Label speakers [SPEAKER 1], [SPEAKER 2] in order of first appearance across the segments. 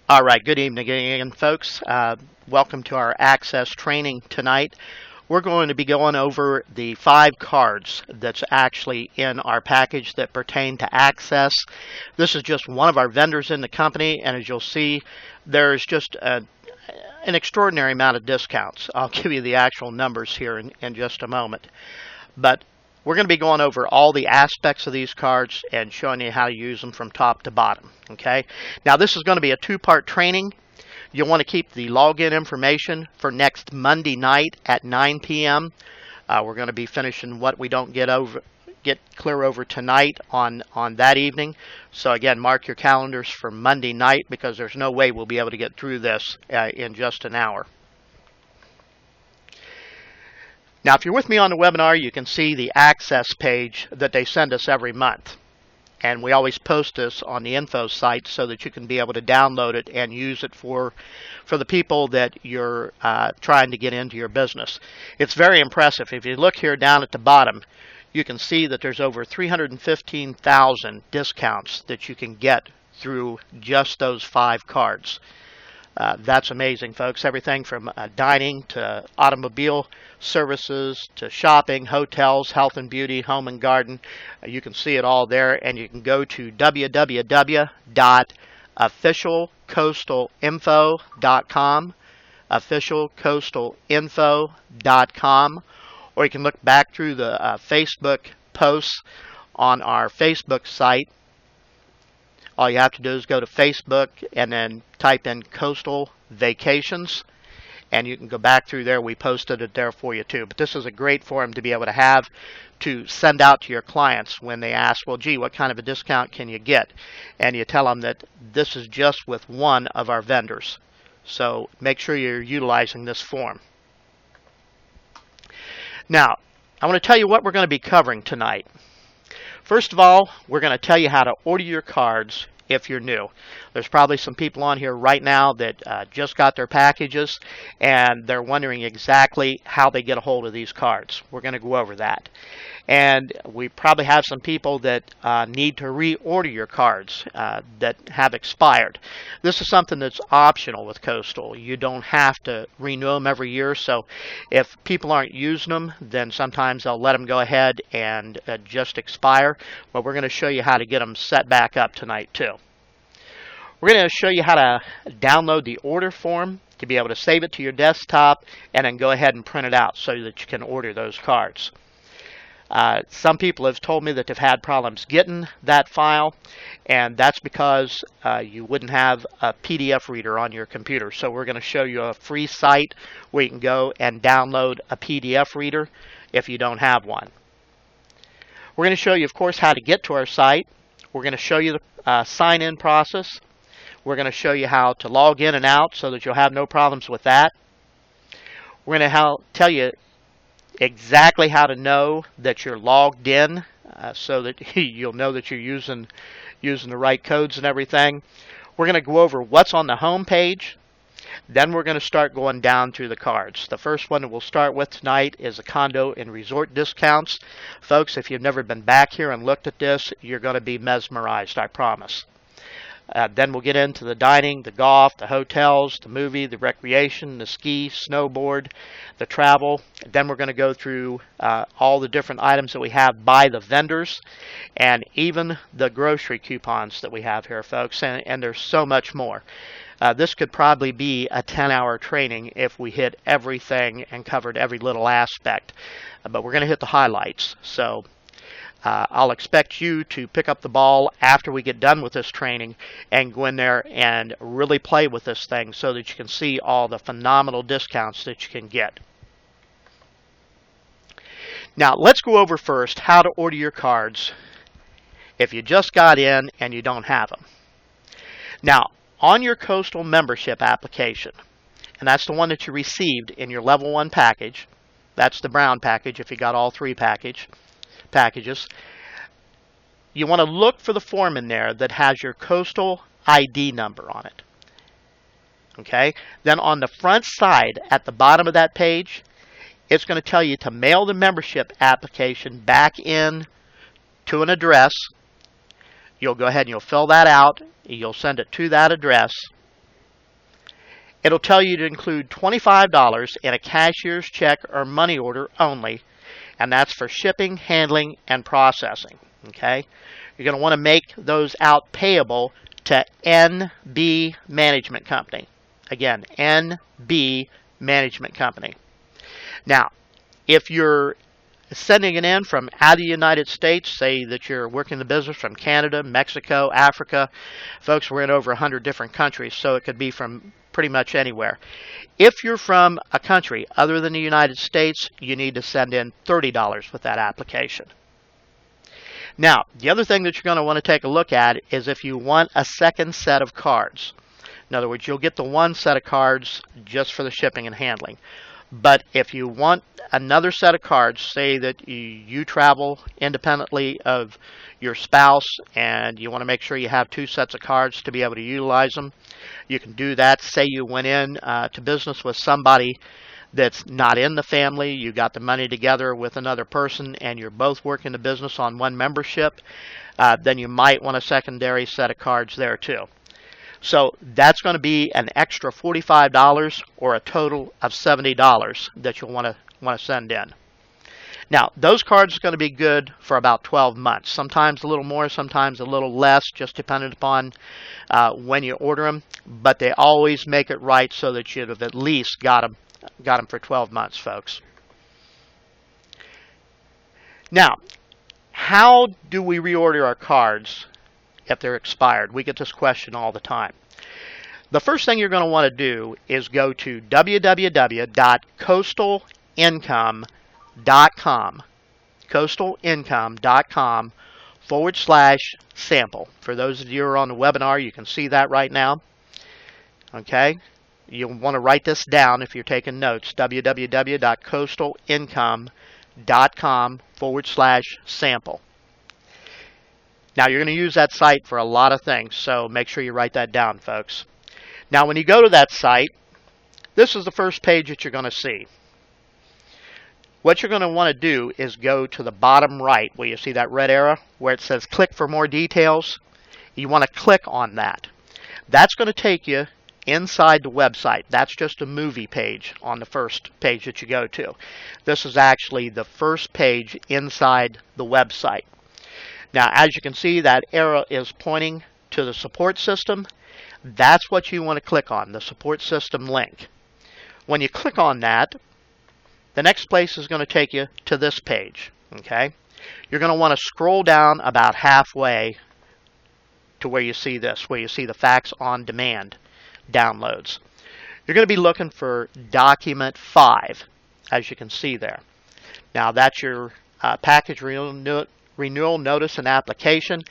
[SPEAKER 1] All right, good evening again, folks. Welcome to our Access training tonight. We're going to be going over the 5 cards that's actually in our package that pertain to Access. This is just one of our vendors in the company, and as you'll see, there's just an extraordinary amount of discounts. I'll give you the actual numbers here in just a moment. But we're going to be going over all the aspects of these cards and showing you how to use them from top to bottom. Okay. Now this is going to be a 2-part training. You'll want to keep the login information for next Monday night at 9 p.m. We're going to be finishing what we don't get clear over tonight on that evening. So again, mark your calendars for Monday night because there's no way we'll be able to get through this in just an hour. Now, if you're with me on the webinar, you can see the Access page that they send us every month. And we always post this on the info site so that you can be able to download it and use it for the people that you're trying to get into your business. It's very impressive. If you look here down at the bottom, you can see that there's over 315,000 discounts that you can get through just those 5 cards. That's amazing, folks. Everything from dining to automobile services to shopping, hotels, health and beauty, home and garden. You can see it all there, and you can go to www.officialcoastalinfo.com, officialcoastalinfo.com, or you can look back through the Facebook posts on our Facebook site. All you have to do is go to Facebook and then type in Coastal Vacations, and you can go back through there. We posted it there for you too. But this is a great forum to be able to have to send out to your clients when they ask, well, gee, what kind of a discount can you get? And you tell them that this is just with one of our vendors. So make sure you're utilizing this form. Now, I want to tell you what we're going to be covering tonight. First of all, we're going to tell you how to order your cards if you're new. There's probably some people on here right now that just got their packages and they're wondering exactly how they get a hold of these cards. We're going to go over that. And we probably have some people that need to reorder your cards that have expired. This is something that's optional with Coastal. You don't have to renew them every year. So if people aren't using them, then sometimes they'll let them go ahead and just expire. But we're going to show you how to get them set back up tonight too. We're going to show you how to download the order form to be able to save it to your desktop and then go ahead and print it out so that you can order those cards. Some people have told me that they've had problems getting that file, and that's because you wouldn't have a PDF reader on your computer. So we're going to show you a free site where you can go and download a PDF reader if you don't have one. We're going to show you, of course, how to get to our site. We're going to show you the sign-in process. We're going to show you how to log in and out so that you'll have no problems with that. We're going to tell you exactly how to know that you're logged in so that you'll know that you're using the right codes and everything. We're going to go over what's on the home page. Then we're going to start going down through the cards. The first one that we'll start with tonight is the condo and resort discounts. Folks, if you've never been back here and looked at this, you're going to be mesmerized, I promise. Then we'll get into the dining, the golf, the hotels, the movie, the recreation, the ski, snowboard, the travel. Then we're going to go through all the different items that we have by the vendors and even the grocery coupons that we have here, folks. And there's so much more. This could probably be a 10-hour training if we hit everything and covered every little aspect. But we're going to hit the highlights. So I'll expect you to pick up the ball after we get done with this training and go in there and really play with this thing so that you can see all the phenomenal discounts that you can get. Now, let's go over first how to order your cards if you just got in and you don't have them. Now, on your Coastal membership application, and that's the one that you received in your level 1 package, that's the brown package if you got all 3 packages, you want to look for the form in there that has your Coastal ID number on it. Okay? Then on the front side at the bottom of that page, it's going to tell you to mail the membership application back in to an address. You'll go ahead and you'll fill that out. You'll send it to that address. It'll tell you to include $25 in a cashier's check or money order only, and that's for shipping, handling, and processing. Okay? You're going to want to make those out payable to NB Management Company. Again, NB Management Company. Now, if you're sending it in from out of the United States, say that you're working the business from Canada, Mexico, Africa, folks, we're in over 100 different countries, so it could be from pretty much anywhere. If you're from a country other than the United States, you need to send in $30 with that application. Now, the other thing that you're going to want to take a look at is if you want a second set of cards. In other words, you'll get the one set of cards just for the shipping and handling. But if you want another set of cards, say that you travel independently of your spouse and you want to make sure you have two sets of cards to be able to utilize them, you can do that. Say you went in to business with somebody that's not in the family, you got the money together with another person, and you're both working the business on one membership, then you might want a secondary set of cards there too. So that's going to be an extra $45 or a total of $70 that you'll want to send in. Now, those cards are going to be good for about 12 months. Sometimes a little more, sometimes a little less, just depending upon when you order them. But they always make it right so that you'd have at least got them for 12 months, folks. Now, how do we reorder our cards if they're expired? We get this question all the time. The first thing you're going to want to do is go to www.coastalincome.com, coastalincome.com/sample. For those of you who are on the webinar, you can see that right now. Okay? You'll want to write this down if you're taking notes, www.coastalincome.com/sample. Now, you're going to use that site for a lot of things, so make sure you write that down, folks. Now, when you go to that site, this is the first page that you're going to see. What you're going to want to do is go to the bottom right where you see that red arrow where it says click for more details. You want to click on that. That's going to take you inside the website. That's just a movie page on the first page that you go to. This is actually the first page inside the website. Now, as you can see, that arrow is pointing to the support system. That's what you want to click on, the support system link. When you click on that, the next place is going to take you to this page. Okay? You're going to want to scroll down about halfway to where you see this, where you see the Fax on Demand downloads. You're going to be looking for document 5, as you can see there. Now, that's your package renewal notice and application,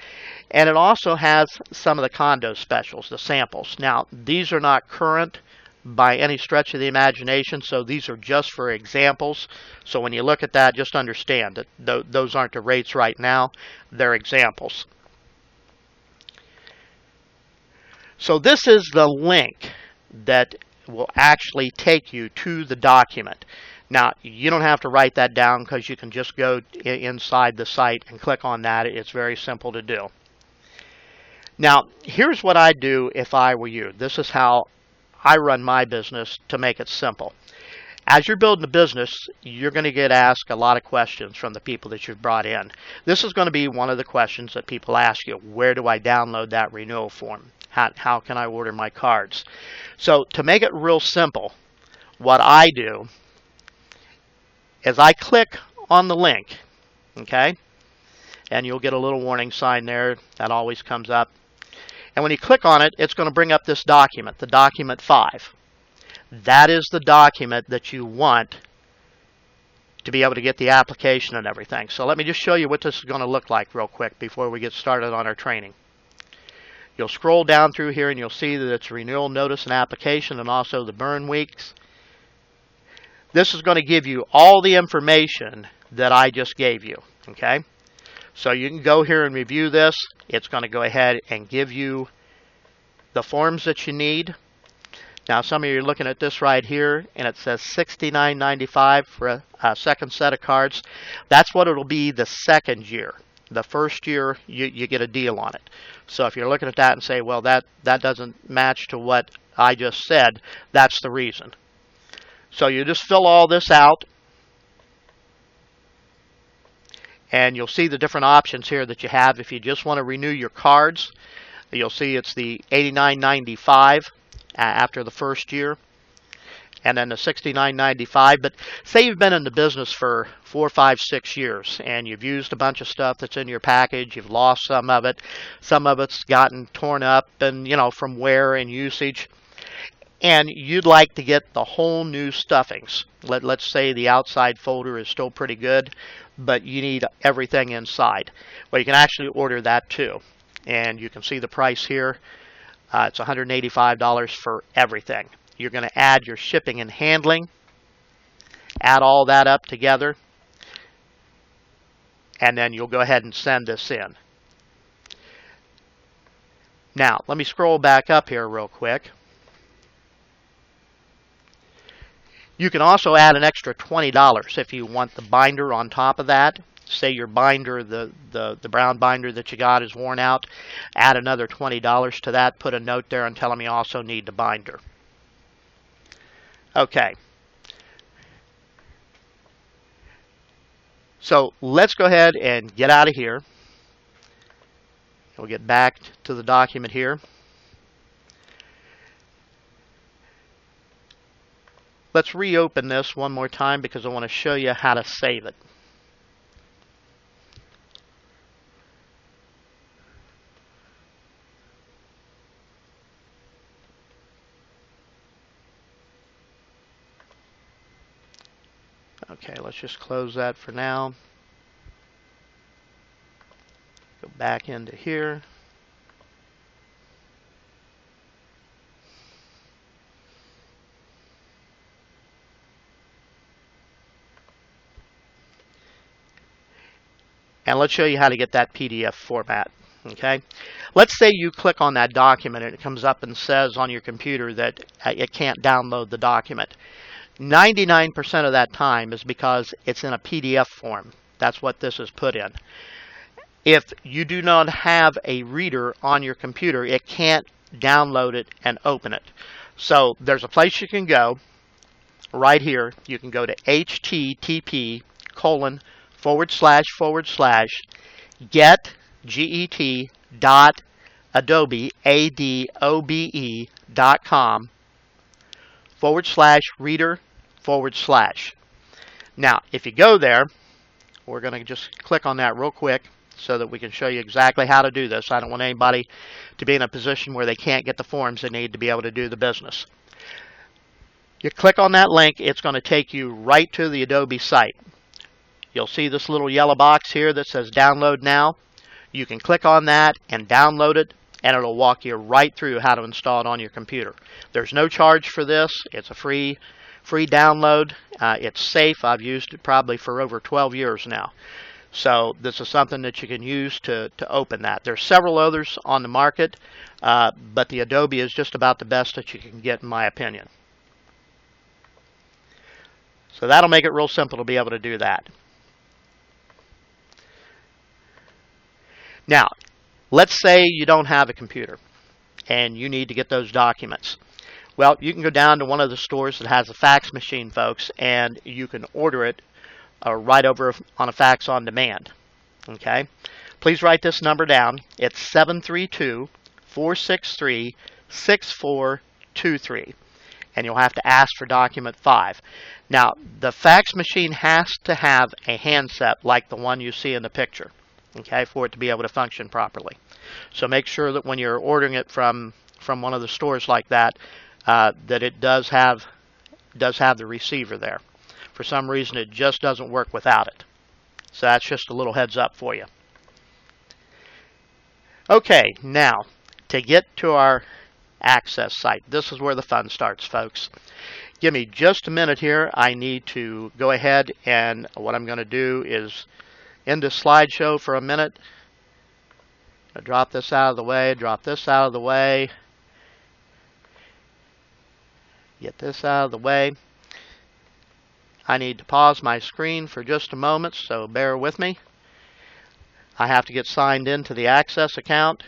[SPEAKER 1] and it also has some of the condo specials, the samples. Now, these are not current by any stretch of the imagination, so these are just for examples. So when you look at that, just understand that those aren't the rates right now, they're examples. So this is the link that will actually take you to the document. Now, you don't have to write that down because you can just go inside the site and click on that. It's very simple to do. Now, here's what I'd do if I were you. This is how I run my business to make it simple. As you're building a business, you're going to get asked a lot of questions from the people that you've brought in. This is going to be one of the questions that people ask you. Where do I download that renewal form? How can I order my cards? So to make it real simple, what I do is I click on the link, okay? And you'll get a little warning sign there. That always comes up. And when you click on it, it's going to bring up this document, the document 5. That is the document that you want to be able to get the application and everything. So let me just show you what this is going to look like real quick before we get started on our training. You'll scroll down through here and you'll see that it's renewal notice and application and also the burn weeks. This is going to give you all the information that I just gave you, okay? So you can go here and review this. It's going to go ahead and give you the forms that you need. Now, some of you are looking at this right here, and it says $69.95 for a second set of cards. That's what it'll be the second year. The first year, you get a deal on it. So if you're looking at that and say, well, that doesn't match to what I just said, that's the reason. So you just fill all this out, and you'll see the different options here that you have. If you just want to renew your cards, you'll see it's the $89.95 after the first year, and then the $69.95. But say you've been in the business for 4, 5, 6 years, and you've used a bunch of stuff that's in your package. You've lost some of it. Some of it's gotten torn up, and from wear and usage. And you'd like to get the whole new stuffings. Let's say the outside folder is still pretty good, but you need everything inside. Well, you can actually order that too. And you can see the price here. It's $185 for everything. You're going to add your shipping and handling, add all that up together, and then you'll go ahead and send this in. Now, let me scroll back up here real quick. You can also add an extra $20 if you want the binder on top of that. Say your binder, the brown binder that you got is worn out. Add another $20 to that. Put a note there and tell them you also need the binder. Okay. So let's go ahead and get out of here. We'll get back to the document here. Let's reopen this one more time because I want to show you how to save it. Okay, let's just close that for now. Go back into here. And let's show you how to get that PDF format. Okay, let's say you click on that document and it comes up and says on your computer that it can't download the document. 99% of that time is because it's in a PDF form. That's what this is put in. If you do not have a reader on your computer, it can't download it and open it. So there's a place you can go right here. You can go to http://get.adobe.com/reader/. Now, if you go there, we're going to just click on that real quick so that we can show you exactly how to do this. I don't want anybody to be in a position where they can't get the forms they need to be able to do the business. You click on that link, it's going to take you right to the Adobe site. You'll see this little yellow box here that says download now. You can click on that and download it, and it'll walk you right through how to install it on your computer. There's no charge for this. It's a free download. It's safe. I've used it probably for over 12 years now. So this is something that you can use to open that. There's several others on the market, but the Adobe is just about the best that you can get, in my opinion. So that'll make it real simple to be able to do that. Now, let's say you don't have a computer and you need to get those documents. Well, you can go down to one of the stores that has a fax machine, folks, and you can order it right over on a fax on demand. Okay? Please write this number down. It's 732-463-6423. And you'll have to ask for document 5. Now, the fax machine has to have a handset like the one you see in the picture, okay, for it to be able to function properly. So make sure that when you're ordering it from one of the stores like that, that it does have the receiver there. For some reason, it just doesn't work without it. So that's just a little heads up for you. Okay, now to get to our access site. This is where the fun starts, folks. Give me just a minute here. I need to go ahead, and what I'm going to do is end this slideshow for a minute. I'll drop this out of the way, drop this out of the way, get this out of the way. I need to pause my screen for just a moment, so bear with me. I have to get signed into the Access account.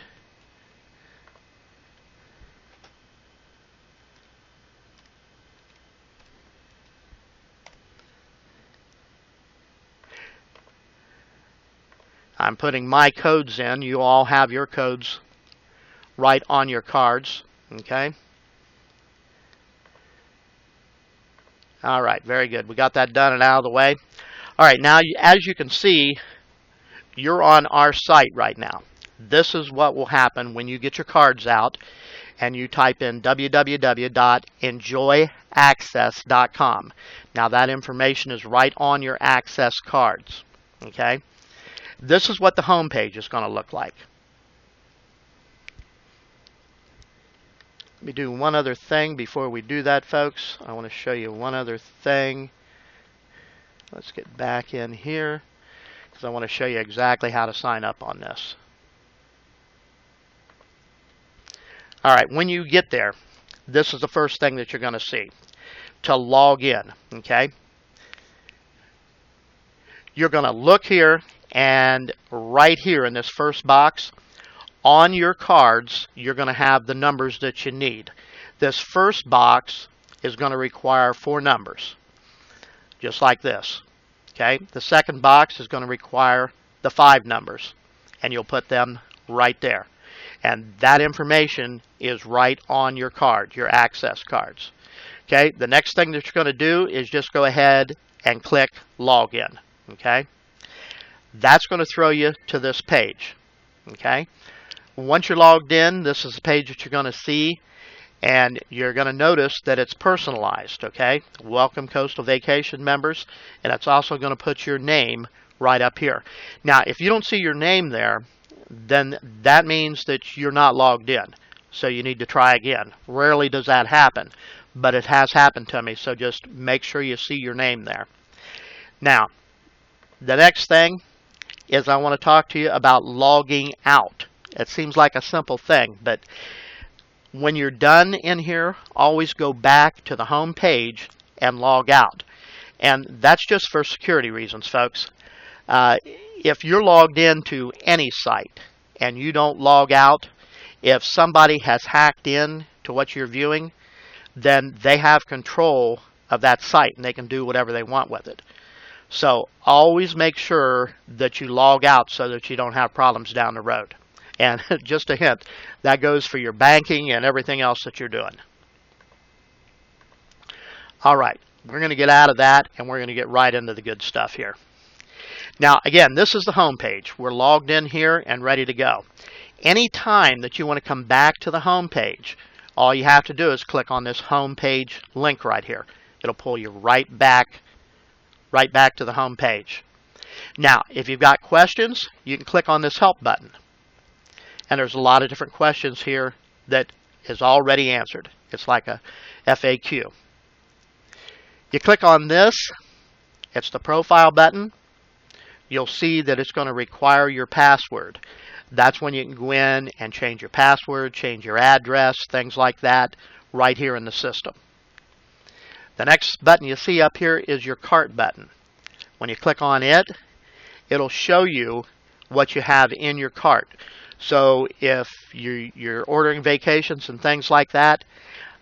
[SPEAKER 1] I'm putting my codes in. You all have your codes right on your cards. Okay. All right, very good. We got that done and out of the way. All right, now as you can see, you're on our site right now. This is what will happen when you get your cards out and you type in www.enjoyaccess.com. Now that information is right on your Access cards. Okay? This is what the home page is going to look like. Let me do one other thing before we do that, folks. I want to show you one other thing. Let's get back in here because I want to show you exactly how to sign up on this. All right, when you get there, this is the first thing that you're going to see. To log in, okay? You're going to look here, and right here in this first box, on your cards, you're going to have the numbers that you need. This first box is going to require 4 numbers, just like this. Okay? The second box is going to require the 5 numbers, and you'll put them right there. And that information is right on your card, your Access cards. Okay? The next thing that you're going to do is just go ahead and click Login. Okay? That's going to throw you to this page. Okay? Once you're logged in, this is the page that you're going to see, and you're going to notice that it's personalized. Okay? Welcome Coastal Vacation members, and it's also going to put your name right up here. Now, if you don't see your name there, then that means that you're not logged in. So you need to try again. Rarely does that happen, but it has happened to me, so just make sure you see your name there. Now, the next thing is I want to talk to you about logging out. It seems like a simple thing, but when you're done in here, always go back to the home page and log out. And that's just for security reasons, folks. If you're logged into any site and you don't log out, if somebody has hacked in to what you're viewing, then they have control of that site and they can do whatever they want with it. So always make sure that you log out so that you don't have problems down the road. And just a hint, that goes for your banking and everything else that you're doing. All right, we're going to get out of that and we're going to get right into the good stuff here. Now, again, this is the home page. We're logged in here and ready to go. Any time that you want to come back to the home page, all you have to do is click on this home page link right here. It'll pull you right back to the home page. Now, if you've got questions, you can click on this help button. And there's a lot of different questions here that is already answered. It's like a FAQ. You click on this, it's the profile button. You'll see that it's going to require your password. That's when you can go in and change your password, change your address, things like that, right here in the system. The next button you see up here is your cart button. When you click on it, it'll show you what you have in your cart. So if you're ordering vacations and things like that,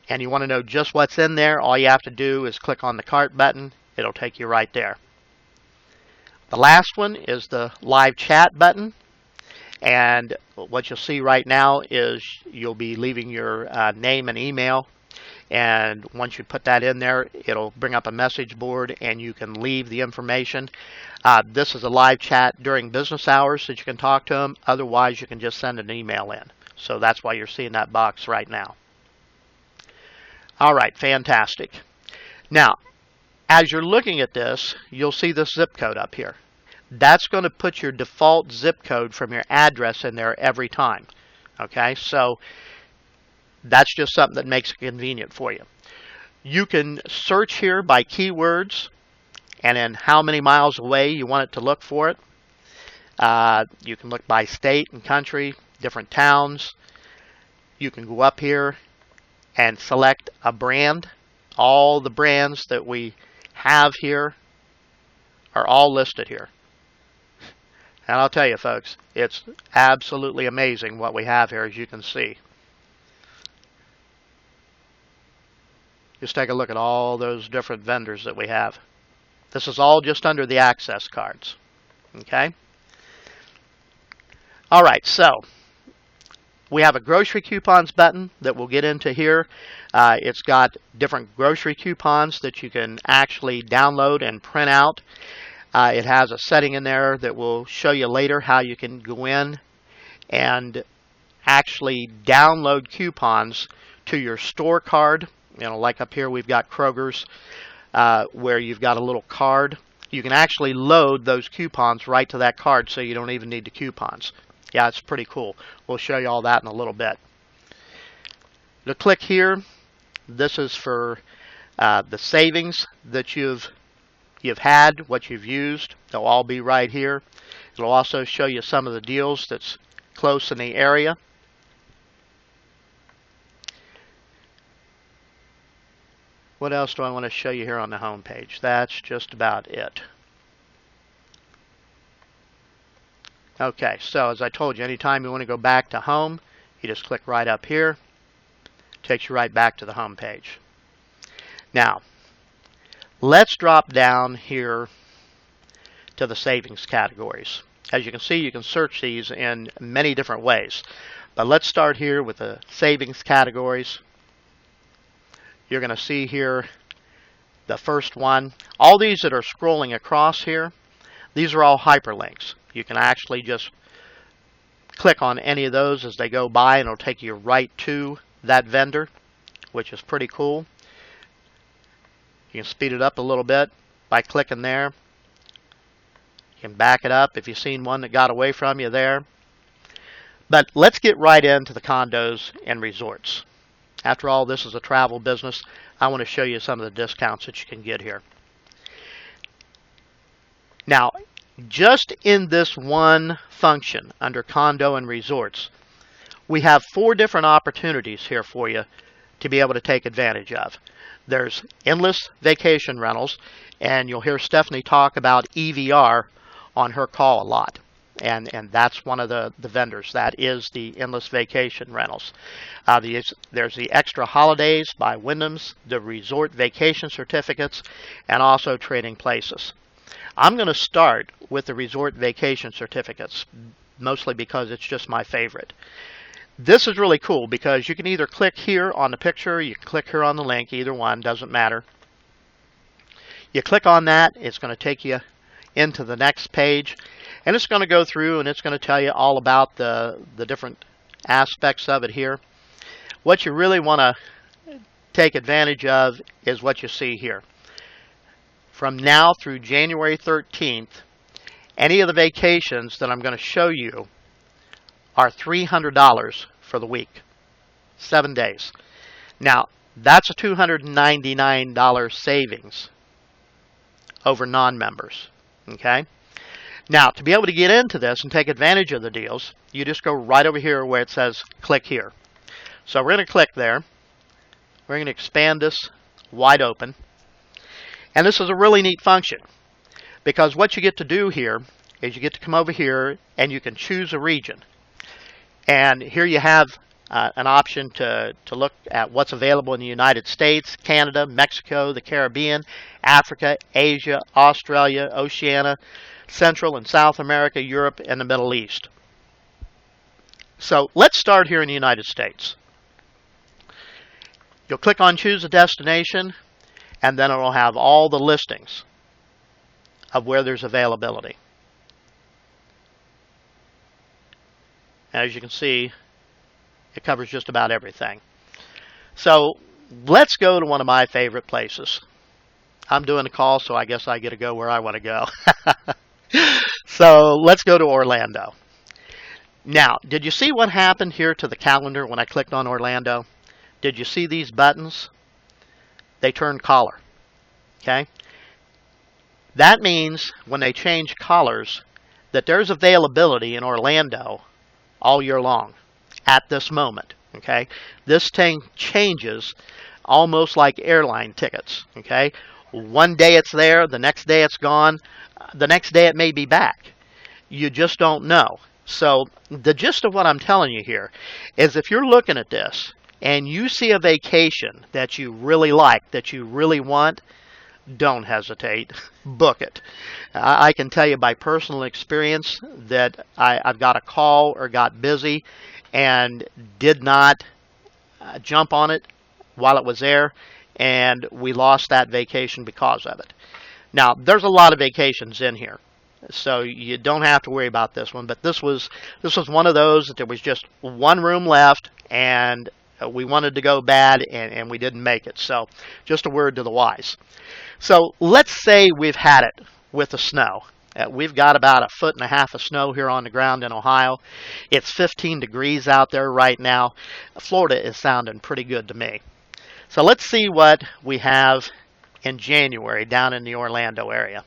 [SPEAKER 1] and you want to know just what's in there, all you have to do is click on the cart button. It'll take you right there. The last one is the live chat button. And what you'll see right now is you'll be leaving your name and email. And once you put that in there, it'll bring up a message board and you can leave the information. This is a live chat during business hours that you can talk to them. Otherwise, you can just send an email in. So that's why you're seeing that box right now. All right, fantastic. Now, as you're looking at this, you'll see this zip code up here. That's going to put your default zip code from your address in there every time. Okay, so that's just something that makes it convenient for you. You can search here by keywords and then how many miles away you want it to look for it. You can look by state and country, different towns. You can go up here and select a brand. All the brands that we have here are all listed here. And I'll tell you, folks, it's absolutely amazing what we have here, as you can see. Just take a look at all those different vendors that we have. This is all just under the Access cards. Okay? All right, so we have a grocery coupons button that we'll get into here. It's got different grocery coupons that you can actually download and print out. It has a setting in there that will show you later how you can go in and actually download coupons to your store card. You know, like up here we've got Kroger's where you've got a little card. You can actually load those coupons right to that card so you don't even need the coupons. Yeah, it's pretty cool. We'll show you all that in a little bit. You'll click here. This is for the savings that you've had, what you've used. They'll all be right here. It'll also show you some of the deals that's close in the area. What else do I want to show you here on the home page? That's just about it. Okay, so as I told you, anytime you want to go back to home, you just click right up here. Takes you right back to the home page. Now, let's drop down here to the savings categories. As you can see, you can search these in many different ways. But let's start here with the savings categories. You're going to see here the first one. All these that are scrolling across here, these are all hyperlinks. You can actually just click on any of those as they go by and it'll take you right to that vendor, which is pretty cool. You can speed it up a little bit by clicking there. You can back it up if you've seen one that got away from you there. But let's get right into the condos and resorts. After all, this is a travel business. I want to show you some of the discounts that you can get here. Now, just in this one function under condo and resorts, we have 4 different opportunities here for you to be able to take advantage of. There's endless vacation rentals, and you'll hear Stephanie talk about EVR on her call a lot. And that's one of the vendors. That is the endless vacation rentals. There's the extra holidays by Wyndham's, the resort vacation certificates, and also trading places. I'm going to start with the resort vacation certificates, mostly because it's just my favorite. This is really cool because you can either click here on the picture, you can click here on the link, either one, doesn't matter. You click on that, it's going to take you into the next page, and it's going to go through and it's going to tell you all about the different aspects of it here. What you really want to take advantage of is what you see here. From now through January 13th, any of the vacations that I'm going to show you are $300 for the week, 7 days. Now, that's a $299 savings over non-members, okay? Now, to be able to get into this and take advantage of the deals, you just go right over here where it says click here. So we're going to click there. We're going to expand this wide open. And this is a really neat function because what you get to do here is you get to come over here and you can choose a region. And here you have an option to look at what's available in the United States, Canada, Mexico, the Caribbean, Africa, Asia, Australia, Oceania, Central and South America, Europe, and the Middle East. So let's start here in the United States. You'll click on Choose a Destination, and then it will have all the listings of where there's availability. As you can see, it covers just about everything. So let's go to one of my favorite places. I'm doing a call, so I guess I get to go where I want to go. So let's go to Orlando. Now, did you see what happened here to the calendar when I clicked on Orlando? Did you see these buttons? They turned color. Okay? That means when they change colors that there's availability in Orlando all year long at this moment. Okay? This thing changes almost like airline tickets. Okay? One day it's there, the next day it's gone, the next day it may be back. You just don't know. So the gist of what I'm telling you here is if you're looking at this and you see a vacation that you really like, that you really want, don't hesitate. Book it. I can tell you by personal experience that I've got a call or got busy and did not jump on it while it was there, and we lost that vacation because of it. Now, there's a lot of vacations in here, so you don't have to worry about this one, but this was one of those that there was just one room left, and we wanted to go bad, and we didn't make it. So just a word to the wise. So let's say we've had it with the snow. We've got about 1.5 feet of snow here on the ground in Ohio. It's 15 degrees out there right now. Florida is sounding pretty good to me. So let's see what we have in January down in the Orlando area.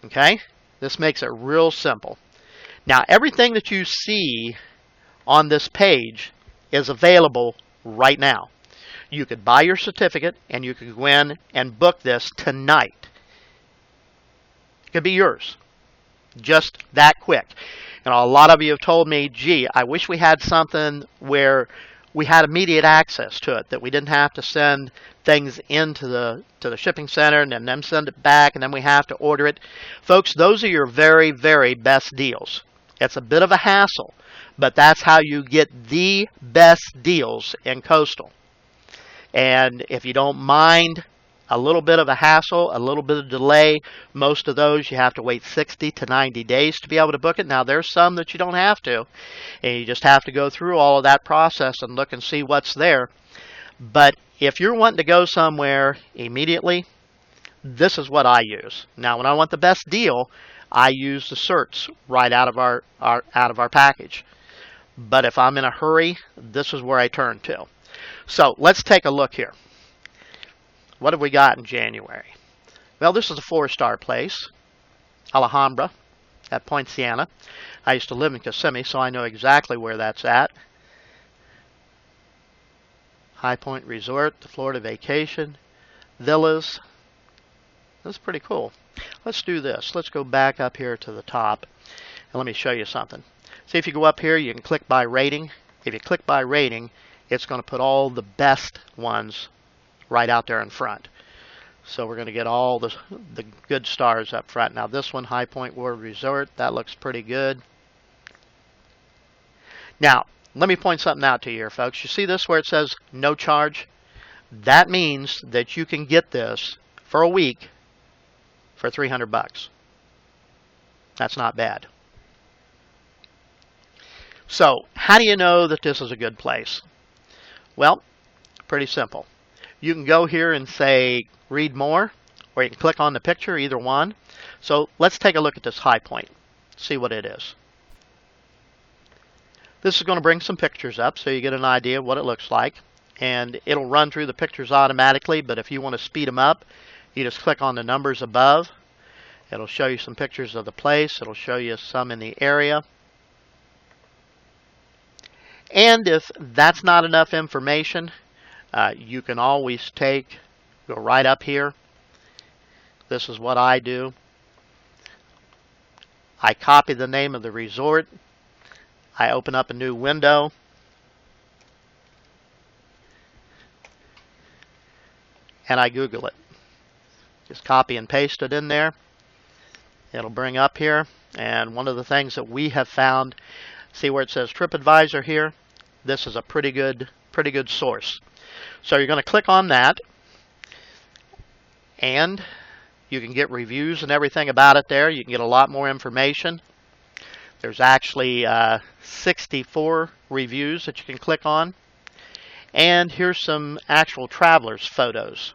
[SPEAKER 1] Okay, this makes it real simple. Now, everything that you see on this page is available right now. You could buy your certificate and you could go in and book this tonight. It could be yours. Just that quick. And a lot of you have told me, gee, I wish we had something where we had immediate access to it, that we didn't have to send things into the shipping center and then them send it back and then we have to order it. Folks, those are your very, very best deals. It's a bit of a hassle, but that's how you get the best deals in coastal. And if you don't mind a little bit of a hassle, a little bit of delay, most of those you have to wait 60 to 90 days to be able to book it. Now, there's some that you don't have to, and you just have to go through all of that process and look and see what's there. But if you're wanting to go somewhere immediately, this is what I use. Now, when I want the best deal, I use the certs right out of our package. But if I'm in a hurry, this is where I turn to. So let's take a look here. What have we got in January? Well, this is a 4-star place, Alhambra at Point Siena. I used to live in Kissimmee, so I know exactly where that's at. High Point Resort, the Florida Vacation, villas. That's pretty cool. Let's do this. Let's go back up here to the top, and let me show you something. See, if you go up here, you can click by rating. If you click by rating, it's going to put all the best ones right out there in front. So we're going to get all the good stars up front. Now this one, High Point World Resort, that looks pretty good. Now, let me point something out to you here, folks. You see this where it says no charge? That means that you can get this for a week for $300. That's not bad. So, how do you know that this is a good place? Well, pretty simple. You can go here and say read more, or you can click on the picture, either one. So let's take a look at this High Point, see what it is. This is going to bring some pictures up so you get an idea of what it looks like. And it'll run through the pictures automatically, but if you want to speed them up, you just click on the numbers above. It'll show you some pictures of the place. It'll show you some in the area. And if that's not enough information, you can always go right up here. This is what I do. I copy the name of the resort. I open up a new window. And I Google it. Just copy and paste it in there. It'll bring up here. And one of the things that we have found, see where it says TripAdvisor here? This is a pretty good source. So you're going to click on that, and you can get reviews and everything about it there. You can get a lot more information. There's actually 64 reviews that you can click on. And here's some actual travelers' photos.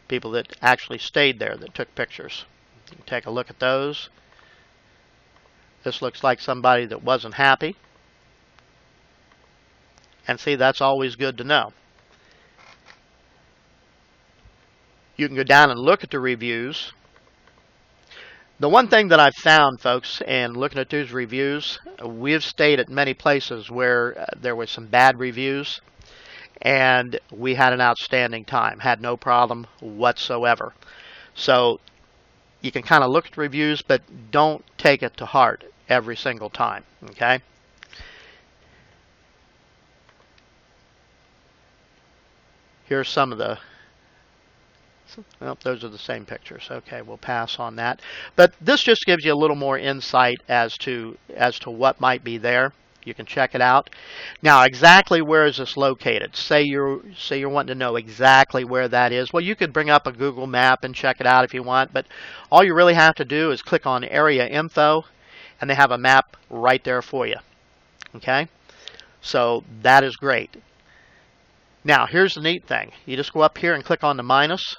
[SPEAKER 1] People that actually stayed there that took pictures. You can take a look at those. This looks like somebody that wasn't happy. And see, that's always good to know. You can go down and look at the reviews. The one thing that I've found, folks, and looking at these reviews, we've stayed at many places where there was some bad reviews, and we had an outstanding time, had no problem whatsoever. So you can kind of look at the reviews, but don't take it to heart every single time, okay? Here's some of the Well, those are the same pictures. Okay, we'll pass on that. But this just gives you a little more insight as to what might be there. You can check it out. Now, exactly where is this located? Say you're wanting to know exactly where that is. Well, you could bring up a Google map and check it out if you want, but all you really have to do is click on Area Info, and they have a map right there for you. Okay? So that is great. Now, here's the neat thing. You just go up here and click on the minus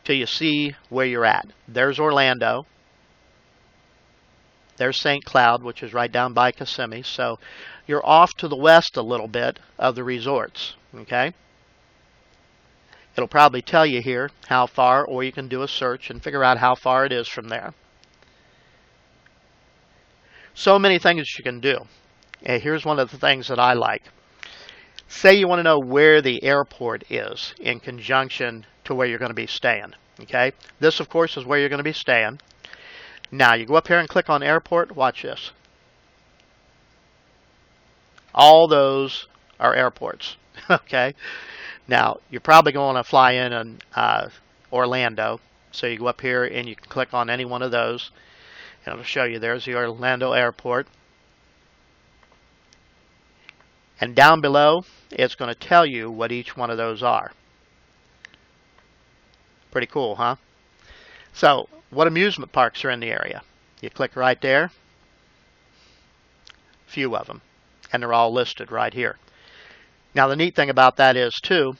[SPEAKER 1] till you see where you're at. There's Orlando. There's St. Cloud, which is right down by Kissimmee. So you're off to the west a little bit of the resorts. Okay? It'll probably tell you here how far, or you can do a search and figure out how far it is from there. So many things you can do. And here's one of the things that I like. Say you want to know where the airport is in conjunction to where you're going to be staying. Okay? This, of course, is where you're going to be staying. Now, you go up here and click on airport. Watch this. All those are airports. Okay? Now, you're probably going to fly in Orlando. So you go up here and you can click on any one of those. And it'll show you there's the Orlando airport. And down below, it's going to tell you what each one of those are. Pretty cool, huh? So, what amusement parks are in the area? You click right there. Few of them. And they're all listed right here. Now, the neat thing about that is, too,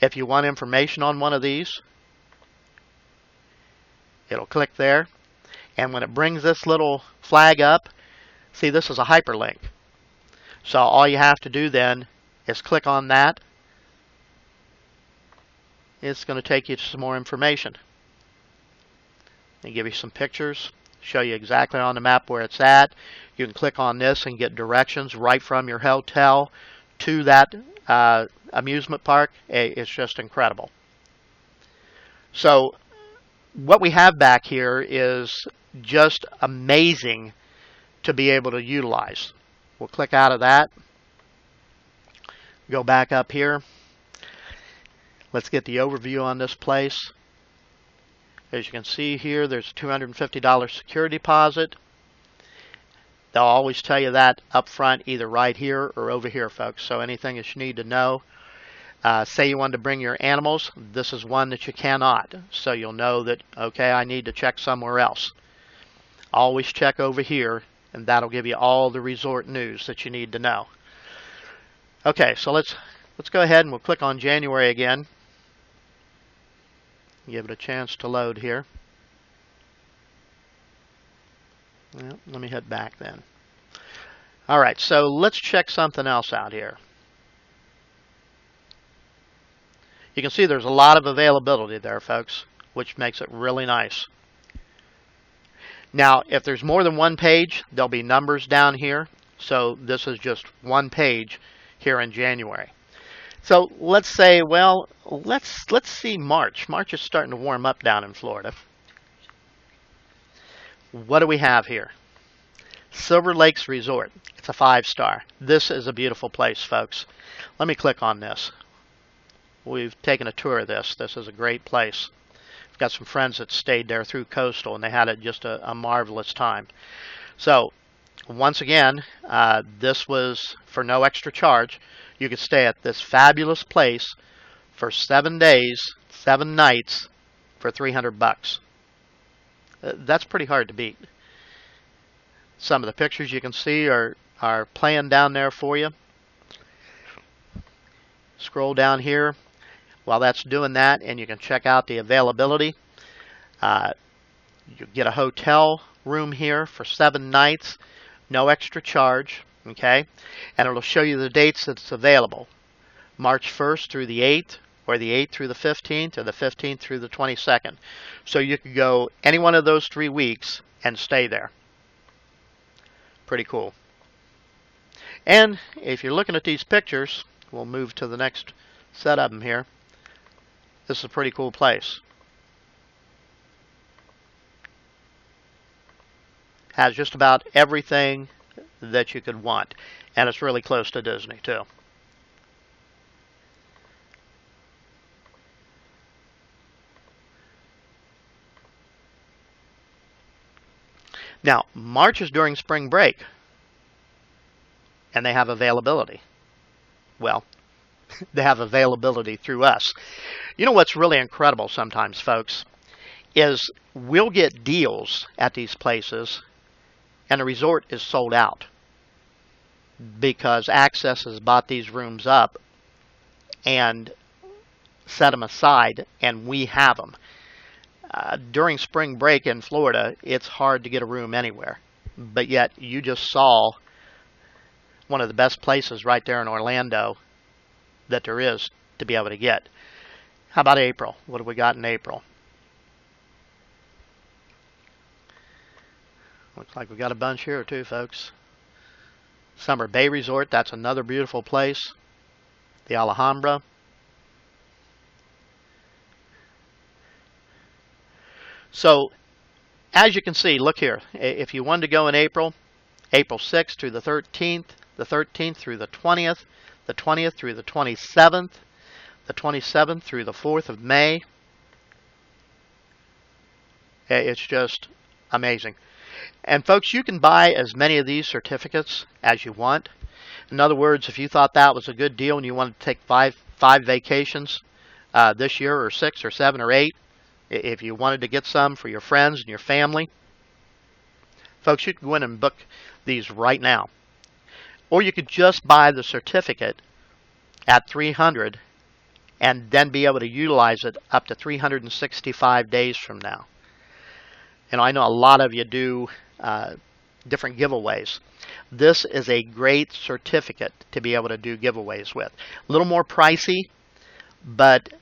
[SPEAKER 1] if you want information on one of these, it'll click there. And when it brings this little flag up, see, this is a hyperlink. So all you have to do then is click on that. It's going to take you to some more information. They give you some pictures, show you exactly on the map where it's at. You can click on this and get directions right from your hotel to that amusement park. It's just incredible. So what we have back here is just amazing to be able to utilize. We'll click out of that. Go back up here. Let's get the overview on this place. As you can see here, there's a $250 security deposit. They'll always tell you that up front, either right here or over here, folks. So anything that you need to know. Say you wanted to bring your animals, this is one that you cannot. So you'll know that, okay, I need to check somewhere else. Always check over here, and that'll give you all the resort news that you need to know. Okay, so let's go ahead and we'll click on January again. Give it a chance to load here. Well, let me head back then. All right, so let's check something else out here. You can see there's a lot of availability there, folks, which makes it really nice. Now, if there's more than one page, there'll be numbers down here. So this is just one page here in January. So let's say, well, let's see March. March is starting to warm up down in Florida. What do we have here? Silver Lakes Resort. It's a 5-star. This is a beautiful place, folks. Let me click on this. We've taken a tour of this. This is a great place. I've got some friends that stayed there through Coastal, and they had just a marvelous time. So, once again, this was for no extra charge. You could stay at this fabulous place for 7 days, 7 nights for $300. That's pretty hard to beat. Some of the pictures you can see are playing down there for you. Scroll down here. While that's doing that, and you can check out the availability. You get a hotel room here for 7 nights, no extra charge, okay? And it'll show you the dates that's available. March 1st through the 8th, or the 8th through the 15th, or the 15th through the 22nd. So you could go any one of those 3 weeks and stay there. Pretty cool. And if you're looking at these pictures, we'll move to the next set of them here. This is a pretty cool place. Has just about everything that you could want. And it's really close to Disney, too. Now, March is during spring break, and they have availability. Well, they have availability through us. You know what's really incredible sometimes, folks, is we'll get deals at these places, and the resort is sold out because Access has bought these rooms up and set them aside, and we have them. During spring break in Florida, it's hard to get a room anywhere. But yet, you just saw one of the best places right there in Orlando that there is to be able to get. How about April? What have we got in April? Looks like we got a bunch here too, folks. Summer Bay Resort, that's another beautiful place. The Alhambra. So, as you can see, look here. If you wanted to go in April, April 6th through the 13th through the 20th through the 27th, the 27th through the 4th of May. It's just amazing. And folks, you can buy as many of these certificates as you want. In other words, if you thought that was a good deal and you wanted to take five vacations this year, or 6 or 7 or 8, if you wanted to get some for your friends and your family, folks, you can go in and book these right now. Or you could just buy the certificate at $300 and then be able to utilize it up to 365 days from now. And I know a lot of you do different giveaways. This is a great certificate to be able to do giveaways with. A little more pricey, but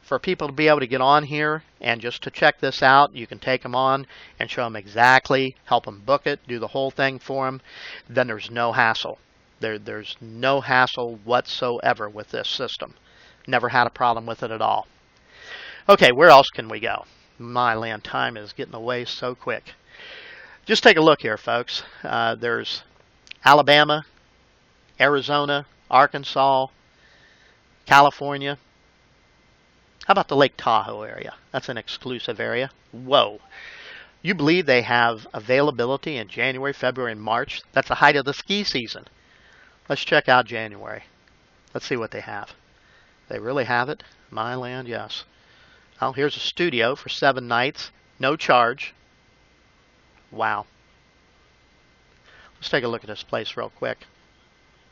[SPEAKER 1] for people to be able to get on here and just to check this out, you can take them on and show them exactly, help them book it, do the whole thing for them. Then there's no hassle. There's no hassle whatsoever with this system. Never had a problem with it at all. Okay, where else can we go? My land, time is getting away so quick. Just take a look here, folks. There's Alabama, Arizona, Arkansas, California. How about the Lake Tahoe area? That's an exclusive area. Whoa. You believe they have availability in January, February, and March? That's the height of the ski season. Let's check out January. Let's see what they have. They really have it? My land, yes. Oh, here's a studio for 7 nights. No charge. Wow. Let's take a look at this place real quick.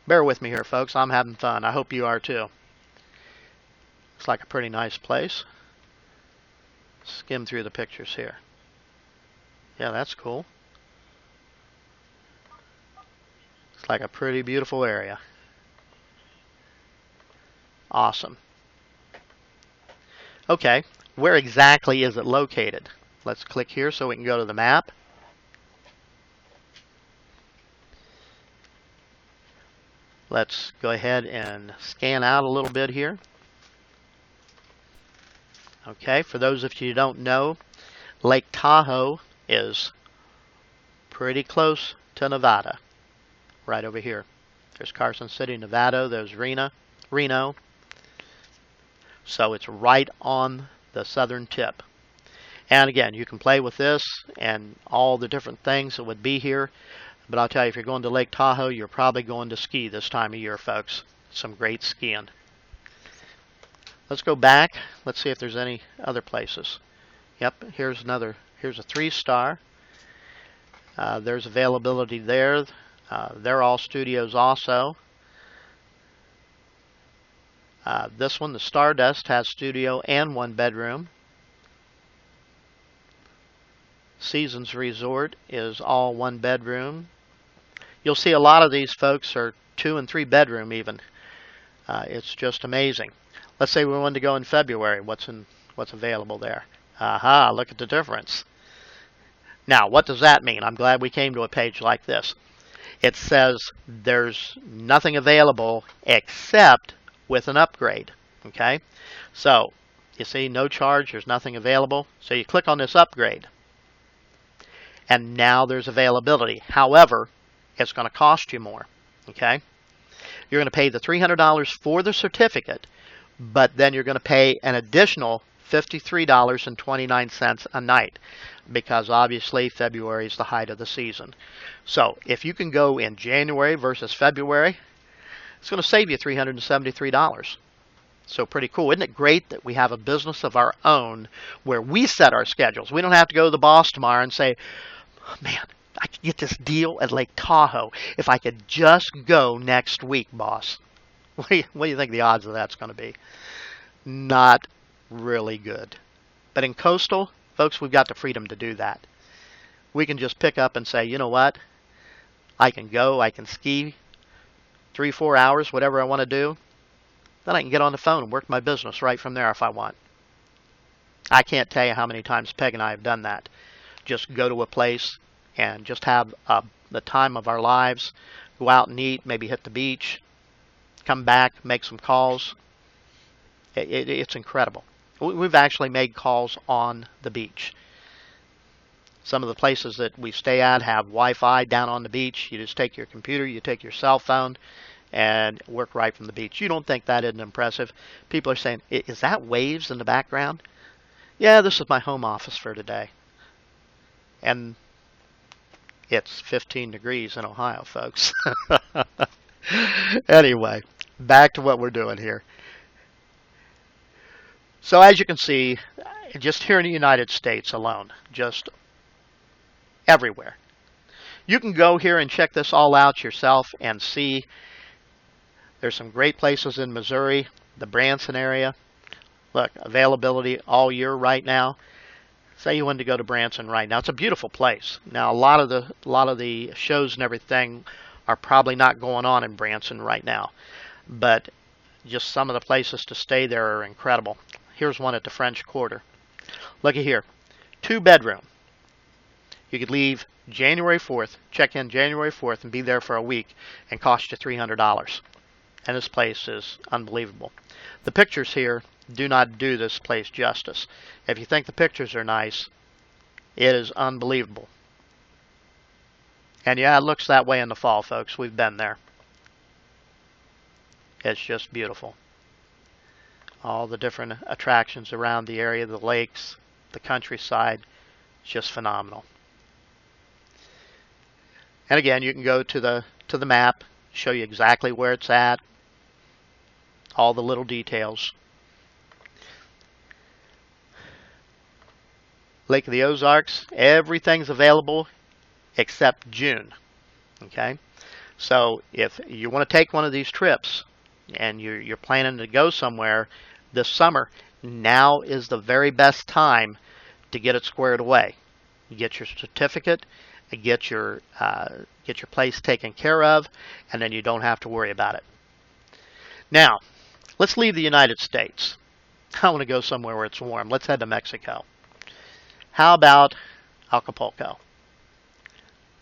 [SPEAKER 1] Bear with me here, folks. I'm having fun. I hope you are too. Looks like a pretty nice place. Skim through the pictures here. Yeah, that's cool. Looks like a pretty beautiful area. Awesome. Okay, where exactly is it located? Let's click here so we can go to the map. Let's go ahead and scan out a little bit here. Okay, for those of you who don't know, Lake Tahoe is pretty close to Nevada, right over here. There's Carson City, Nevada. There's Reno. So it's right on the southern tip. And again, you can play with this and all the different things that would be here. But I'll tell you, if you're going to Lake Tahoe, you're probably going to ski this time of year, folks. Some great skiing. Let's go back. Let's see if there's any other places. Yep, here's a 3-star. There's availability there. They're all studios also. This one, the Stardust, has studio and 1 bedroom. Seasons Resort is all 1 bedroom. You'll see a lot of these folks are 2 and 3 bedroom even. It's just amazing. Let's say we wanted to go in February. What's available there? Aha, look at the difference. Now, what does that mean? I'm glad we came to a page like this. It says there's nothing available except with an upgrade. Okay? So, you see, no charge, there's nothing available. So you click on this upgrade. And now there's availability. However, it's going to cost you more. Okay? You're going to pay the $300 for the certificate, but then you're going to pay an additional $53.29 a night, because obviously February is the height of the season. So if you can go in January versus February, it's going to save you $373. So pretty cool. Isn't it great that we have a business of our own where we set our schedules? We don't have to go to the boss tomorrow and say, oh, man, I could get this deal at Lake Tahoe if I could just go next week, boss. What do you think the odds of that's going to be? Not really good. But in coastal, folks, we've got the freedom to do that. We can just pick up and say, you know what? I can go, I can ski 3-4 hours, whatever I want to do. Then I can get on the phone and work my business right from there if I want. I can't tell you how many times Peg and I have done that. Just go to a place and just have the time of our lives. Go out and eat, maybe hit the beach, come back, make some calls. It's incredible. We've actually made calls on the beach. Some of the places that we stay at have Wi-Fi down on the beach. You just take your computer, you take your cell phone, and work right from the beach. You don't think that isn't impressive? People are saying, is that waves in the background? Yeah, this is my home office for today. And it's 15 degrees in Ohio, folks. Anyway, back to what we're doing here. So as you can see, just here in the United States alone, just everywhere. You can go here and check this all out yourself and see. There's some great places in Missouri, the Branson area. Look, availability all year right now. Say you wanted to go to Branson right now. It's a beautiful place. Now a lot of the shows and everything are probably not going on in Branson right now, but just some of the places to stay there are incredible. Here's one at the French Quarter. Looky here, 2-bedroom. You could leave January 4th, check in January 4th, and be there for a week, and cost you $300. And this place is unbelievable. The pictures here do not do this place justice. If you think the pictures are nice, it is unbelievable. And yeah, it looks that way in the fall, folks. We've been there. It's just beautiful. All the different attractions around the area, the lakes, the countryside, it's just phenomenal. And again, you can go to the map, show you exactly where it's at, all the little details. Lake of the Ozarks, everything's available except June. Okay? So if you want to take one of these trips and you're planning to go somewhere this summer, now is the very best time to get it squared away. You get your certificate, get your place taken care of, and then you don't have to worry about it. Now, let's leave the United States. I want to go somewhere where it's warm. Let's head to Mexico. How about Acapulco?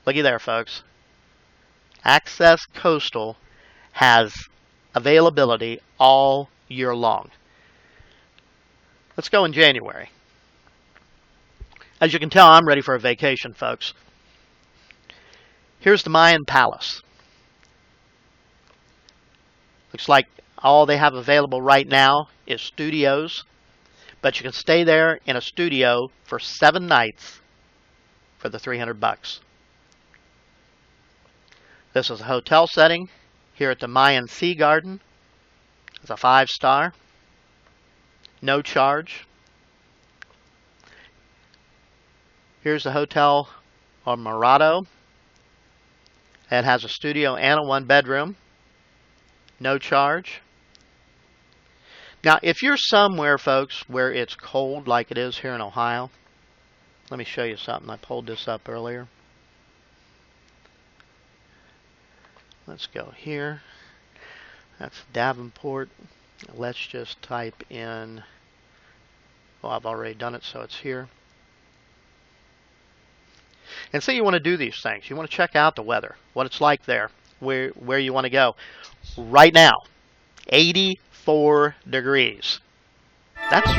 [SPEAKER 1] Looky there, folks. Access Coastal has availability all year long. Let's go in January. As you can tell, I'm ready for a vacation, folks. Here's the Mayan Palace. Looks like all they have available right now is studios, but you can stay there in a studio for 7 nights for the $300. This is a hotel setting here at the Mayan Sea Garden. It's a 5-star. No charge. Here's the Hotel Morado. It has a studio and a 1-bedroom. No charge. Now, if you're somewhere, folks, where it's cold like it is here in Ohio, let me show you something. I pulled this up earlier. Let's go here. That's Davenport. Let's just type in, well, I've already done it, so it's here. And say you want to do these things. You want to check out the weather, what it's like there, where you want to go. Right now, 84 degrees. That's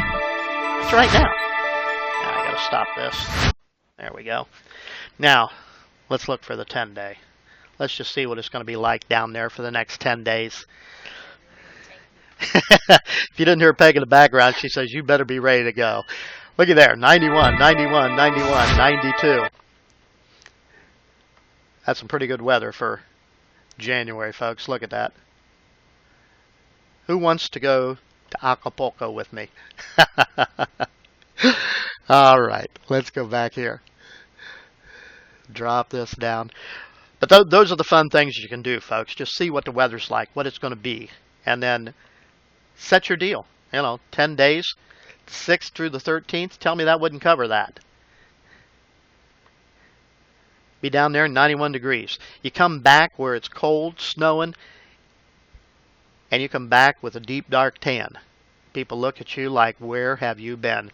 [SPEAKER 1] right now. Now I got to stop this. There we go. Now, let's look for the 10-day. Let's just see what it's going to be like down there for the next 10 days. If you didn't hear Peg in the background, she says, you better be ready to go. Looky there, 91, 91, 91, 92. That's some pretty good weather for January, folks. Look at that. Who wants to go to Acapulco with me? All right, let's go back here. Drop this down. But those are the fun things you can do, folks. Just see what the weather's like, what it's going to be, and then set your deal. 10 days, 6th through the 13th. Tell me that wouldn't cover that. Be down there 91 degrees. You come back where it's cold, snowing, and you come back with a deep, dark tan. People look at you like, where have you been?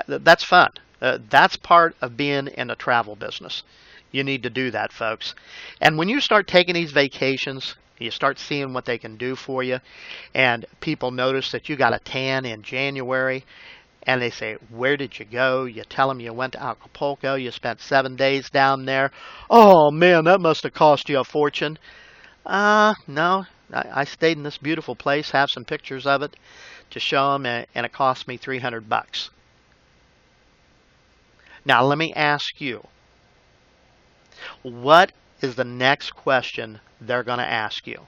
[SPEAKER 1] That's fun. That's part of being in the travel business. You need to do that, folks. And when you start taking these vacations, you start seeing what they can do for you, and people notice that you got a tan in January, and they say, where did you go? You tell them you went to Acapulco, you spent 7 days down there. Oh, man, that must have cost you a fortune. No, I stayed in this beautiful place, have some pictures of it to show them, and it cost me $300. Now, let me ask you, what is the next question they're going to ask you?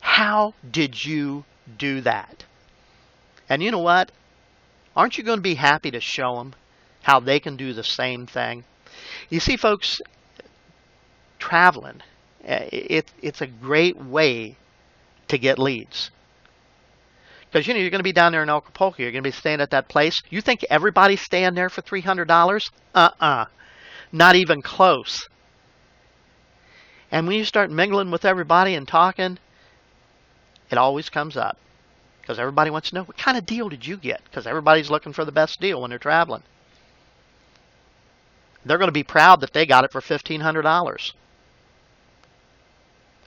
[SPEAKER 1] How did you do that? And you know what? Aren't you going to be happy to show them how they can do the same thing? You see, folks, traveling, it's a great way to get leads. Because, you're going to be down there in Acapulco. You're going to be staying at that place. You think everybody's staying there for $300? Not even close. And when you start mingling with everybody and talking, it always comes up. Because everybody wants to know, what kind of deal did you get? Because everybody's looking for the best deal when they're traveling. They're going to be proud that they got it for $1,500.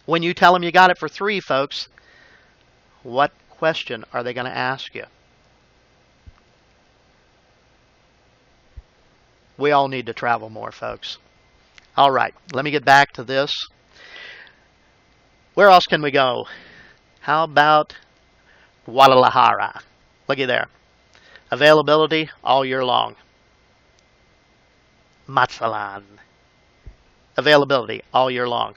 [SPEAKER 1] When you tell them you got it for $3, folks, what question are they going to ask you? We all need to travel more, folks. All right, let me get back to this. Where else can we go? How about Guadalajara? Looky there. Availability all year long. Mazatlan. Availability all year long.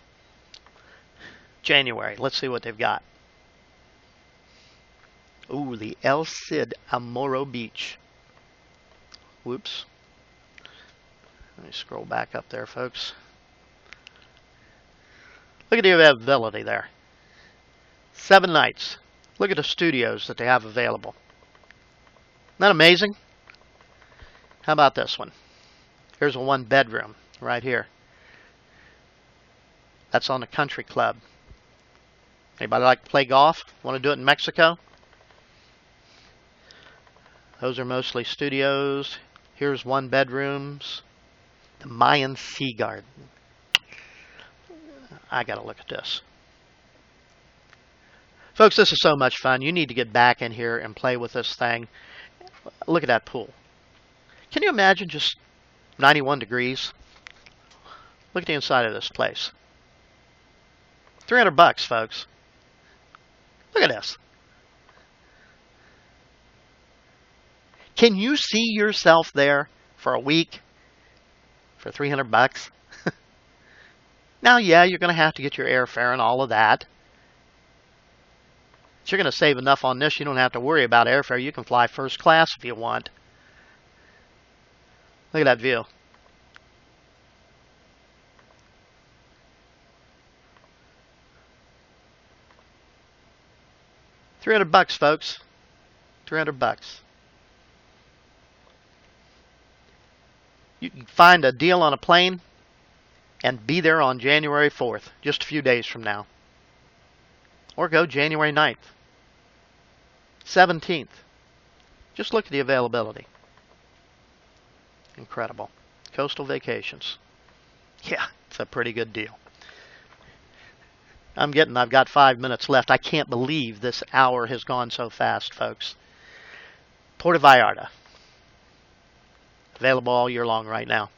[SPEAKER 1] January. Let's see what they've got. Ooh, the El Cid Amoro Beach. Whoops. Let me scroll back up there, folks. Look at the availability there. 7 nights. Look at the studios that they have available. Isn't that amazing? How about this one? Here's a 1-bedroom right here. That's on the country club. Anybody like to play golf? Want to do it in Mexico? Those are mostly studios. Here's 1-bedrooms. The Mayan Sea Garden. I got to look at this. Folks, this is so much fun. You need to get back in here and play with this thing. Look at that pool. Can you imagine just 91 degrees? Look at the inside of this place. $300, folks. Look at this. Can you see yourself there for a week for $300? Now, yeah, you're going to have to get your airfare and all of that. But you're going to save enough on this, you don't have to worry about airfare. You can fly first class if you want. Look at that view. $300, folks. $300. You can find a deal on a plane and be there on January 4th, just a few days from now. Or go January 9th, 17th. Just look at the availability. Incredible. Coastal Vacations. Yeah, it's a pretty good deal. I've got 5 minutes left. I can't believe this hour has gone so fast, folks. Puerto Vallarta. Available all year long right now.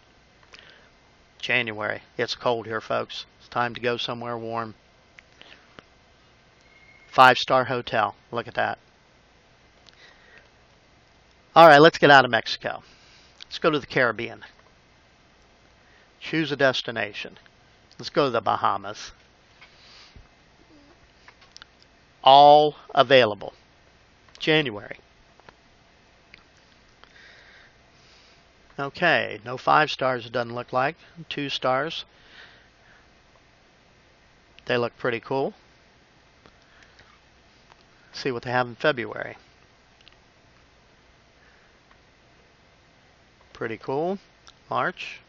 [SPEAKER 1] January. It's cold here, folks. It's time to go somewhere warm. 5-star hotel. Look at that. All right, let's get out of Mexico. Let's go to the Caribbean. Choose a destination. Let's go to the Bahamas. All available. January. Okay, no 5 stars, it doesn't look like. 2 stars. They look pretty cool. See what they have in February. Pretty cool. March.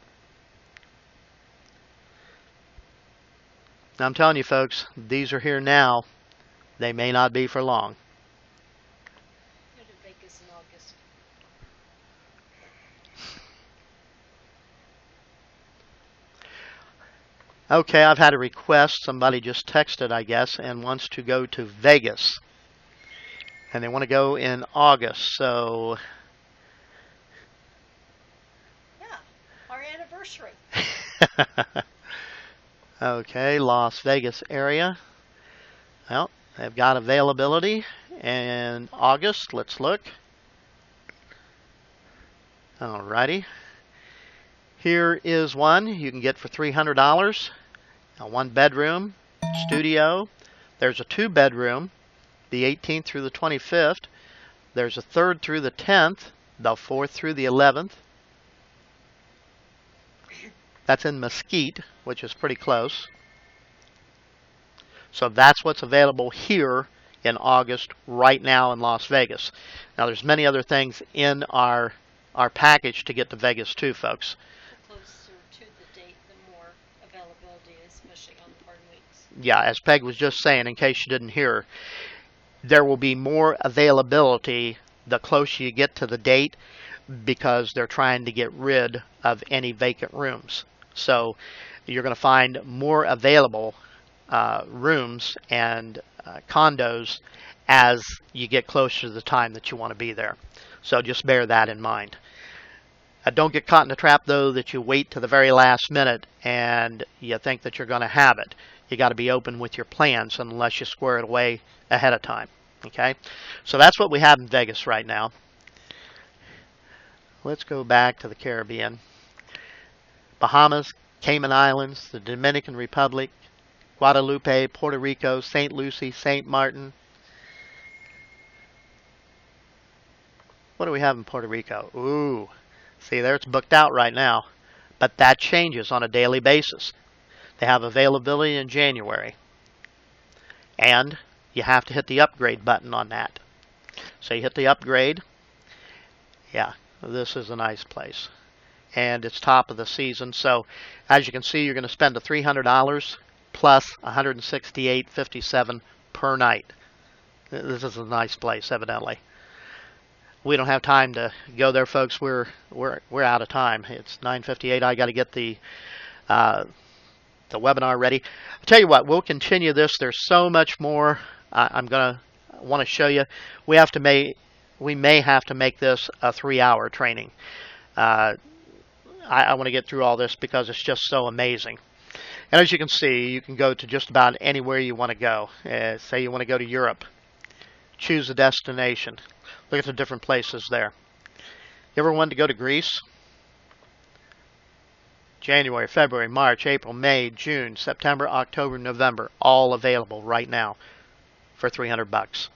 [SPEAKER 1] Now I'm telling you folks, these are here now. They may not be for long.
[SPEAKER 2] Go to Vegas in August.
[SPEAKER 1] Okay, I've had a request. Somebody just texted, I guess, and wants to go to Vegas. And they want to go in August, so...
[SPEAKER 2] Yeah, our anniversary.
[SPEAKER 1] Okay, Las Vegas area. Well, they've got availability in August. Let's look. Alrighty. Here is one you can get for $300. A 1-bedroom studio. There's a 2-bedroom, the 18th through the 25th. There's a 3rd through the 10th, the 4th through the 11th. That's in Mesquite, which is pretty close. So that's what's available here in August right now in Las Vegas. Now there's many other things in our package to get to Vegas too, folks.
[SPEAKER 2] The closer to the date, the more availability is, especially on the pardon weeks.
[SPEAKER 1] Yeah, as Peg was just saying, in case you didn't hear her, there will be more availability the closer you get to the date because they're trying to get rid of any vacant rooms. So you're going to find more available rooms and condos as you get closer to the time that you want to be there. So just bear that in mind. Don't get caught in the trap, though, that you wait to the very last minute and you think that you're going to have it. You got to be open with your plans unless you square it away ahead of time. Okay, so that's what we have in Vegas right now. Let's go back to the Caribbean. Bahamas, Cayman Islands, the Dominican Republic, Guadalupe, Puerto Rico, St. Lucie, St. Martin. What do we have in Puerto Rico? Ooh, see there, it's booked out right now. But that changes on a daily basis. They have availability in January. And you have to hit the upgrade button on that. So you hit the upgrade. Yeah, this is a nice place. And it's top of the season. So as you can see, you're going to spend the $300 plus $168.57 per night. This is a nice place, evidently. We don't have time to go there, folks. We're out of time. It's 9:58. I got to get the webinar ready. I'll tell you what, we'll continue this. There's so much more I'm going to want to show you. We may have to make this a 3-hour training. I want to get through all this because it's just so amazing. And as you can see, you can go to just about anywhere you want to go. Say you want to go to Europe. Choose a destination. Look at the different places there. You ever wanted to go to Greece? January, February, March, April, May, June, September, October, November, all available right now for $300.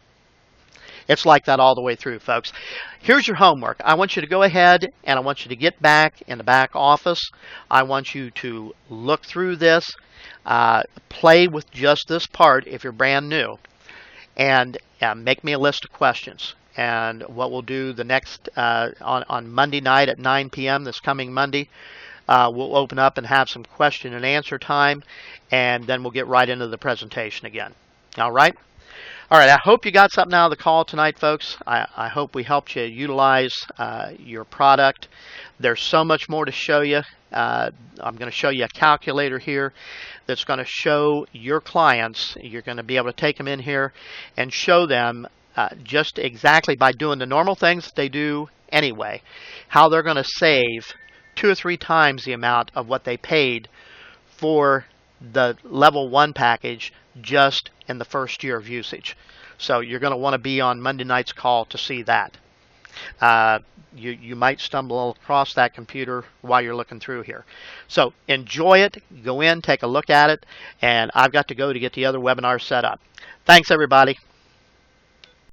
[SPEAKER 1] It's like that all the way through, folks. Here's your homework. I want you to go ahead and I want you to get back in the back office. I want you to look through this, play with just this part if you're brand new, and make me a list of questions. And what we'll do the next on Monday night at 9 p.m. this coming Monday, we'll open up and have some question and answer time, and then we'll get right into the presentation again. All right? All right, I hope you got something out of the call tonight, folks. I hope we helped you utilize your product. There's so much more to show you. I'm going to show you a calculator here that's going to show your clients. You're going to be able to take them in here and show them just exactly by doing the normal things that they do anyway, how they're going to save 2 or 3 times the amount of what they paid for the level 1 package just in the first year of usage. So you're going to want to be on Monday night's call to see that. You might stumble across that computer while you're looking through here. So enjoy it. Go in, take a look at it, and I've got to go to get the other webinar set up. Thanks, everybody.